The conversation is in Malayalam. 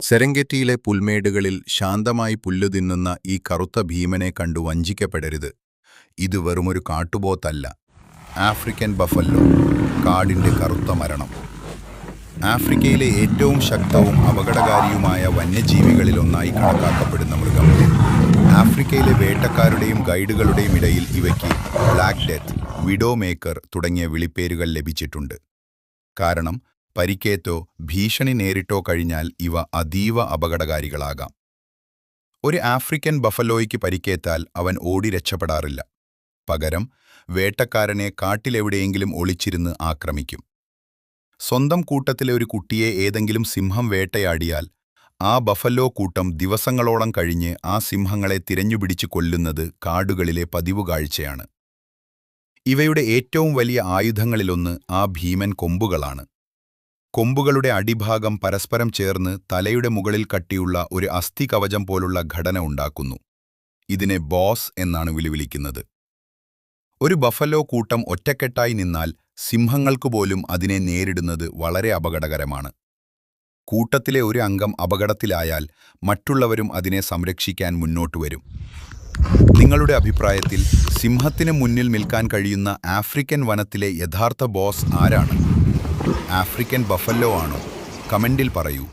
സെരംഗെറ്റിയിലെ പുൽമേടുകളിൽ ശാന്തമായി പുല്ലുതിന്നുന്ന ഈ കറുത്ത ഭീമനെ കണ്ടു വഞ്ചിക്കപ്പെടരുത്. ഇത് വെറുമൊരു കാട്ടുപോത്തല്ല. ആഫ്രിക്കൻ ബഫല്ലോ, കാടിന്റെ കറുത്ത മരണം. ആഫ്രിക്കയിലെ ഏറ്റവും ശക്തവും അപകടകാരിയുമായ വന്യജീവികളിലൊന്നായി കണക്കാക്കപ്പെടുന്ന മൃഗം. ആഫ്രിക്കയിലെ വേട്ടക്കാരുടെയും ഗൈഡുകളുടെയും ഇടയിൽ ഇവയ്ക്ക് ബ്ലാക്ക് ഡെത്ത്, വിഡോ മേക്കർ തുടങ്ങിയ വിളിപ്പേരുകൾ ലഭിച്ചിട്ടുണ്ട്. കാരണം പരിക്കേറ്റോ ഭീഷണി നേരിട്ടോ കഴിഞ്ഞാൽ ഇവ അതീവ അപകടകാരികളാകാം. ഒരു ആഫ്രിക്കൻ ബഫലോയ്ക്ക് പരിക്കേറ്റാൽ അവൻ ഓടി രക്ഷപ്പെടാറില്ല. പകരം വേട്ടക്കാരനെ കാട്ടിലെവിടെയെങ്കിലും ഒളിച്ചിരുന്ന് ആക്രമിക്കും. സ്വന്തം കൂട്ടത്തിലെ ഒരു കുട്ടിയെ ഏതെങ്കിലും സിംഹം വേട്ടയാടിയാൽ ആ ബഫല്ലോ കൂട്ടം ദിവസങ്ങളോളം കഴിഞ്ഞ് ആ സിംഹങ്ങളെ തിരഞ്ഞുപിടിച്ച് കൊല്ലുന്നത് കാടുകളിലെ പതിവ് കാഴ്ചയാണ്. ഇവയുടെ ഏറ്റവും വലിയ ആയുധങ്ങളിലൊന്ന് ആ ഭീമൻ കൊമ്പുകളാണ്. കൊമ്പുകളുടെ അടിഭാഗം പരസ്പരം ചേർന്ന് തലയുടെ മുകളിൽ കട്ടിയുള്ള ഒരു അസ്ഥി കവചം പോലുള്ള ഘടന ഉണ്ടാക്കുന്നു. ഇതിനെ ബോസ് എന്നാണ് വിളിക്കുന്നത്. ഒരു ബഫല്ലോ കൂട്ടം ഒറ്റക്കെട്ടായി നിന്നാൽ സിംഹങ്ങൾക്കുപോലും അതിനെ നേരിടുന്നത് വളരെ അപകടകരമാണ്. കൂട്ടത്തിലെ ഒരു അംഗം അപകടത്തിലായാൽ മറ്റുള്ളവരും അതിനെ സംരക്ഷിക്കാൻ മുന്നോട്ടുവരും. നിങ്ങളുടെ അഭിപ്രായത്തിൽ സിംഹത്തിന് മുന്നിൽ നിൽക്കാൻ കഴിയുന്ന ആഫ്രിക്കൻ വനത്തിലെ യഥാർത്ഥ ബോസ് ആരാണ്? ആഫ്രിക്കൻ ബഫല്ലോ ആണോ? കമന്റിൽ പറയൂ.